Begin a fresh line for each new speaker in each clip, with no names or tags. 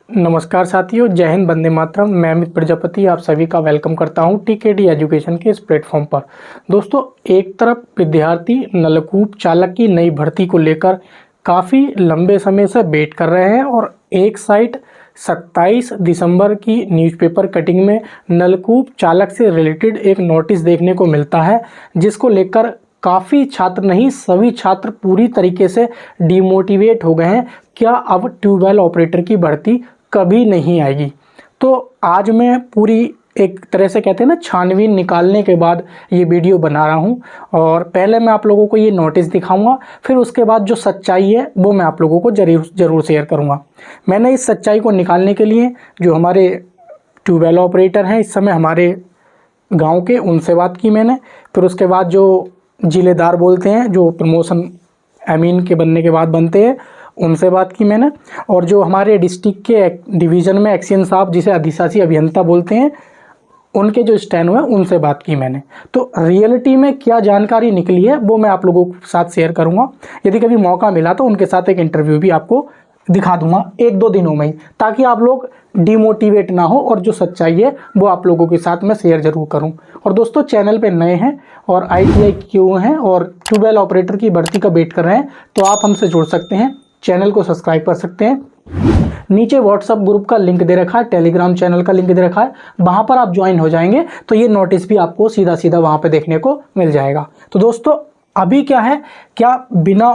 नमस्कार साथियों, जय हिंद, वंदे मातरम। मैं अमित प्रजापति आप सभी का वेलकम करता हूं टीकेडी एजुकेशन के इस प्लेटफॉर्म पर। दोस्तों, एक तरफ विद्यार्थी नलकूप चालक की नई भर्ती को लेकर काफ़ी लंबे समय से वेट कर रहे हैं और एक साइड 27 दिसंबर की न्यूज़पेपर कटिंग में नलकूप चालक से रिलेटेड एक नोटिस देखने को मिलता है, जिसको लेकर काफ़ी छात्र नहीं सभी छात्र पूरी तरीके से डिमोटिवेट हो गए हैं। क्या अब ट्यूबवेल ऑपरेटर की भर्ती कभी नहीं आएगी? तो आज मैं पूरी एक तरह से कहते हैं ना छानबीन निकालने के बाद ये वीडियो बना रहा हूँ। और पहले मैं आप लोगों को ये नोटिस दिखाऊंगा, फिर उसके बाद जो सच्चाई है वो मैं आप लोगों को ज़रूर शेयर करूँगा। मैंने इस सच्चाई को निकालने के लिए जो हमारे ट्यूबवेल ऑपरेटर हैं इस समय हमारे गाँव के, उनसे बात की मैंने। फिर उसके बाद जो जिलेदार बोलते हैं, जो प्रमोशन अमीन के बनने के बाद बनते हैं, उनसे बात की मैंने। और जो हमारे डिस्ट्रिक्ट के डिवीज़न में एक्शन साहब, जिसे अधिशासी अभियंता बोलते हैं, उनके जो स्टैंड हुए उनसे बात की मैंने। तो रियलिटी में क्या जानकारी निकली है वो मैं आप लोगों के साथ शेयर करूंगा। यदि कभी मौका मिला तो उनके साथ एक इंटरव्यू भी आपको दिखा दूंगा 1-2 दिनों में ही, ताकि आप लोग डिमोटिवेट ना हो और जो सच्चाई है वो आप लोगों के साथ मैं शेयर जरूर करूं। और दोस्तों, चैनल पे नए हैं और ITI क्यों हैं और ट्यूबवेल ऑपरेटर की भर्ती का वेट कर रहे हैं तो आप हमसे जुड़ सकते हैं, चैनल को सब्सक्राइब कर सकते हैं। नीचे व्हाट्सएप ग्रुप का लिंक दे रखा है, टेलीग्राम चैनल का लिंक दे रखा है, वहां पर आप ज्वाइन हो जाएंगे तो ये नोटिस भी आपको सीधा सीधा वहां पे देखने को मिल जाएगा। तो दोस्तों, अभी क्या है, क्या बिना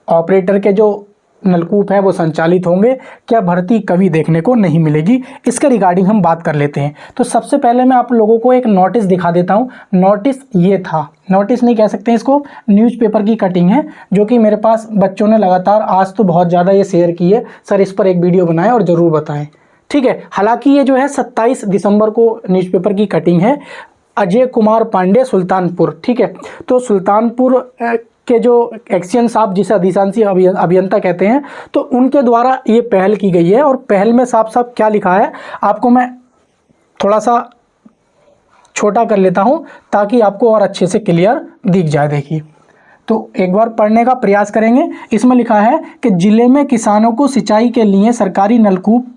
ऑपरेटर के जो नलकूप है वो संचालित होंगे? क्या भर्ती कभी देखने को नहीं मिलेगी? इसके रिगार्डिंग हम बात कर लेते हैं। तो सबसे पहले मैं आप लोगों को एक नोटिस दिखा देता हूं। नोटिस ये था, नोटिस नहीं कह सकते इसको, न्यूज़पेपर की कटिंग है, जो कि मेरे पास बच्चों ने लगातार आज तो बहुत ज़्यादा ये शेयर की है, सर इस पर एक वीडियो बनाएं और ज़रूर बताएं। ठीक है, हालांकि ये जो है 27 दिसंबर को न्यूज़पेपर की कटिंग है। अजय कुमार पांडे, सुल्तानपुर। ठीक है, तो सुल्तानपुर के जो एक्शन साहब, जिसे अधिशासी अभियंता कहते हैं, तो उनके द्वारा ये पहल की गई है। और पहल में साफ साफ क्या लिखा है आपको मैं थोड़ा सा छोटा कर लेता हूं ताकि आपको और अच्छे से क्लियर दिख जाए। देखिए, तो एक बार पढ़ने का प्रयास करेंगे। इसमें लिखा है कि जिले में किसानों को सिंचाई के लिए सरकारी नलकूप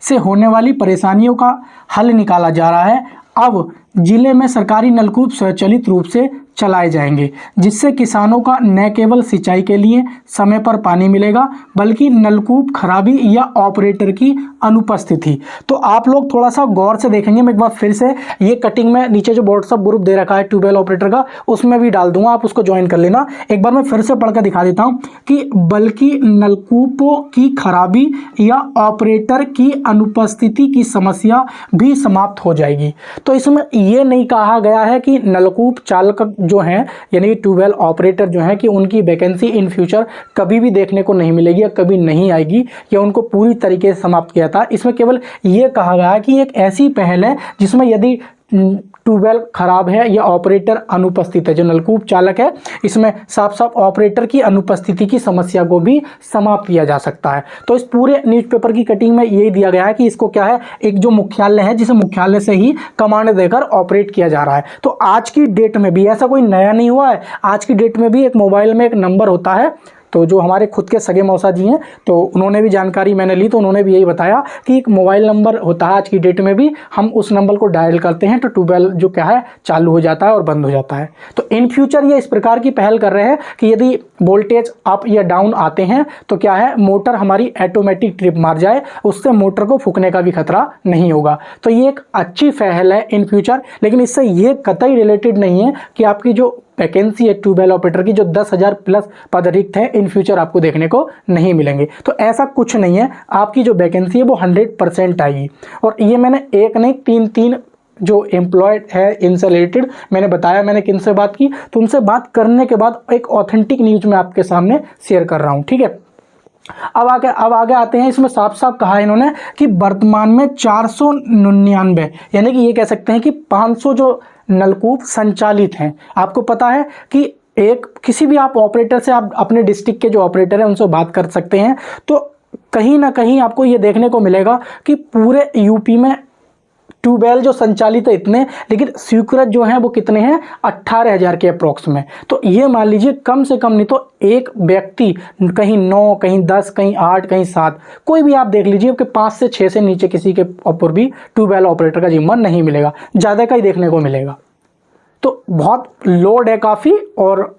से होने वाली परेशानियों का हल निकाला जा रहा है। अब जिले में सरकारी नलकूप स्वचालित रूप से चलाए जाएंगे, जिससे किसानों का न केवल सिंचाई के लिए समय पर पानी मिलेगा, बल्कि नलकूप खराबी या ऑपरेटर की अनुपस्थिति। तो आप लोग थोड़ा सा गौर से देखेंगे। मैं एक बार फिर से ये कटिंग में नीचे जो व्हाट्सएप ग्रुप दे रखा है ट्यूबवेल ऑपरेटर का, उसमें भी डाल दूंगा, आप उसको ज्वाइन कर लेना। एक बार मैं फिर से पढ़कर दिखा देता हूँ कि बल्कि नलकूपों की खराबी या ऑपरेटर की अनुपस्थिति की समस्या भी समाप्त हो जाएगी। तो इसमें ये नहीं कहा गया है कि नलकूप चालक जो हैं, यानी कि ट्यूबवेल ऑपरेटर जो हैं, कि उनकी वैकेंसी इन फ्यूचर कभी भी देखने को नहीं मिलेगी या कभी नहीं आएगी या उनको पूरी तरीके से समाप्त किया था। इसमें केवल ये कहा गया है कि एक ऐसी पहल है जिसमें यदि ट्यूबवेल खराब है या ऑपरेटर अनुपस्थित है, जो नलकूप चालक है, इसमें साफ साफ ऑपरेटर की अनुपस्थिति की समस्या को भी समाप्त किया जा सकता है। तो इस पूरे न्यूज़पेपर की कटिंग में यही दिया गया है कि इसको क्या है, एक जो मुख्यालय है, जिसे मुख्यालय से ही कमांड देकर ऑपरेट किया जा रहा है। तो आज की डेट में भी ऐसा कोई नया नहीं हुआ है। आज की डेट में भी एक मोबाइल में एक नंबर होता है, तो जो हमारे खुद के सगे मौसा जी हैं, तो उन्होंने भी जानकारी मैंने ली, तो उन्होंने भी यही बताया कि एक मोबाइल नंबर होता है आज की डेट में भी, हम उस नंबर को डायल करते हैं तो ट्यूबवेल जो क्या है चालू हो जाता है और बंद हो जाता है। तो इन फ्यूचर ये इस प्रकार की पहल कर रहे हैं कि यदि वोल्टेज अप या डाउन आते हैं तो क्या है, मोटर हमारी ऑटोमेटिक ट्रिप मार जाए, उससे मोटर को फूकने का भी खतरा नहीं होगा। तो ये एक अच्छी पहल है इन फ्यूचर, लेकिन इससे ये कतई रिलेटेड नहीं है कि आपकी जो वैकेंसी है ट्यूबवेल ऑपरेटर की, जो 10,000 प्लस पद रिक्त हैं, इन फ्यूचर आपको देखने को नहीं मिलेंगे। तो ऐसा कुछ नहीं है, आपकी जो वैकेंसी है वो 100% आएगी। और ये मैंने एक नहीं 3 जो एम्प्लॉयड है इनसे रिलेटेड मैंने बताया, मैंने किनसे बात की, तो उनसे बात करने के बाद एक ऑथेंटिक न्यूज मैं आपके सामने शेयर कर रहा हूँ। ठीक है, अब आगे आते हैं। इसमें साफ साफ कहा है इन्होंने कि वर्तमान में 499, यानी कि ये कह सकते हैं कि 500 जो नलकूप संचालित हैं। आपको पता है कि एक किसी भी आप ऑपरेटर से, आप अपने डिस्ट्रिक्ट के जो ऑपरेटर हैं उनसे बात कर सकते हैं, तो कहीं ना कहीं आपको ये देखने को मिलेगा कि पूरे यूपी में ट्यूबवेल जो संचालित है इतने, लेकिन स्वीकृत जो हैं वो कितने हैं, 18,000 के अप्रॉक्स में। तो ये मान लीजिए कम से कम नहीं तो एक व्यक्ति कहीं 9, कहीं 10, कहीं 8, कहीं 7, कोई भी आप देख लीजिए कि 5 से 6 से नीचे किसी के ऊपर भी ट्यूबवेल ऑपरेटर का जिम्मा नहीं मिलेगा, ज़्यादा का ही देखने को मिलेगा। तो बहुत लोड है काफ़ी, और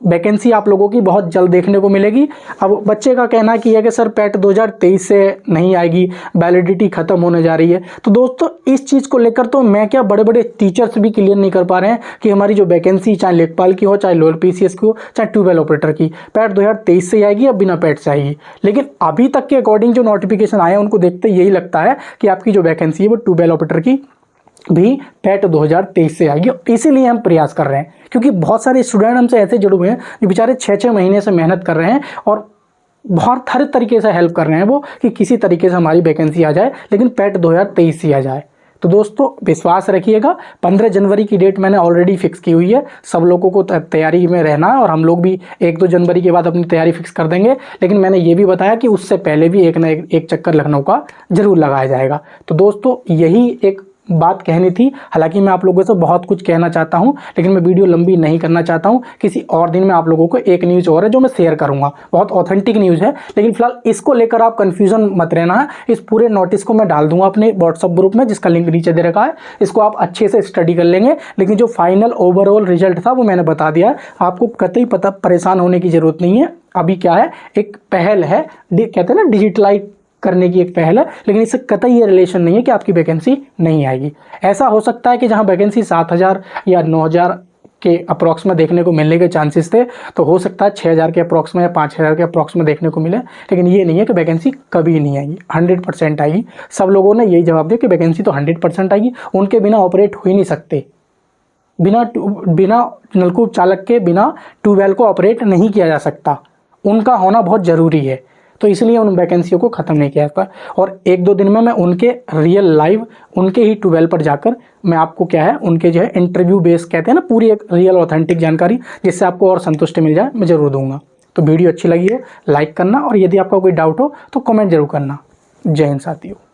वैकेंसी आप लोगों की बहुत जल्द देखने को मिलेगी। अब बच्चे का कहना कि है कि सर पैट 2023 से नहीं आएगी, वैलिडिटी ख़त्म होने जा रही है। तो दोस्तों इस चीज़ को लेकर तो मैं क्या, बड़े बड़े टीचर्स भी क्लियर नहीं कर पा रहे हैं कि हमारी जो वैकेंसी चाहे लेखपाल की हो, चाहे लोअर पीसीएस की हो, चाहे ट्यूबवेल ऑपरेटर की, पैट 2023 से आएगी या बिना पैट से आएगी। लेकिन अभी तक के अकॉर्डिंग जो नोटिफिकेशन आए हैं उनको देखते यही लगता है कि आपकी जो वैकेंसी है वो ट्यूबवेल ऑपरेटर की भी पैट 2023 से आएगी। इसीलिए हम प्रयास कर रहे हैं, क्योंकि बहुत सारे स्टूडेंट हमसे ऐसे जुड़े हुए हैं जो बेचारे 6-6 महीने से मेहनत कर रहे हैं और बहुत हर तरीके से हेल्प कर रहे हैं वो कि किसी तरीके से हमारी वैकेंसी आ जाए, लेकिन पैट 2023 से आ जाए। तो दोस्तों विश्वास रखिएगा, 15 जनवरी की डेट मैंने ऑलरेडी फिक्स की हुई है। सब लोगों को तैयारी में रहना है और हम लोग भी 1-2 जनवरी के बाद अपनी तैयारी फिक्स कर देंगे। लेकिन मैंने ये भी बताया कि उससे पहले भी एक ना एक चक्कर लखनऊ का जरूर लगाया जाएगा। तो दोस्तों यही एक बात कहनी थी। हालांकि मैं आप लोगों से बहुत कुछ कहना चाहता हूं, लेकिन मैं वीडियो लंबी नहीं करना चाहता हूं। किसी और दिन में आप लोगों को एक न्यूज़ और है जो मैं शेयर करूंगा, बहुत ऑथेंटिक न्यूज़ है। लेकिन फिलहाल इसको लेकर आप कंफ्यूजन मत रहना है। इस पूरे नोटिस को मैं डाल दूंगा अपने व्हाट्सअप ग्रुप में, जिसका लिंक नीचे दे रखा है। इसको आप अच्छे से स्टडी कर लेंगे। लेकिन जो फाइनल ओवरऑल रिजल्ट था वो मैंने बता दिया। आपको कतई परेशान होने की जरूरत नहीं है। अभी क्या है, एक पहल है, कहते हैं ना डिजिटलाइज करने की एक पहल है, लेकिन इससे कतई ये रिलेशन नहीं है कि आपकी वैकेंसी नहीं आएगी। ऐसा हो सकता है कि जहां वैकेंसी 7,000 या 9,000 के अप्रॉक्स में देखने को मिलने के चांसेस थे, तो हो सकता है 6,000 के अप्रॉक्स में या 5,000 के अप्रॉक्स में देखने को मिले। लेकिन ये नहीं है कि वैकेंसी कभी नहीं आएगी, 100% आएगी। सब लोगों ने यही जवाब दिया कि वैकेंसी तो 100% आएगी, उनके बिना ऑपरेट हो ही नहीं सकते। बिना नलकूप चालक के बिना ट्यूबवेल को ऑपरेट नहीं किया जा सकता, उनका होना बहुत ज़रूरी है। तो इसलिए उन वैकेंसियों को ख़त्म नहीं किया जाता। और 1-2 दिन में मैं उनके रियल लाइव उनके ही ट्यूबवेल पर जाकर मैं आपको क्या है, उनके जो है इंटरव्यू बेस कहते हैं ना, पूरी एक रियल ऑथेंटिक जानकारी जिससे आपको और संतुष्टि मिल जाए, मैं ज़रूर दूंगा। तो वीडियो अच्छी लगी है लाइक करना, और यदि आपका कोई डाउट हो तो कमेंट जरूर करना। जय हिंद साथियों।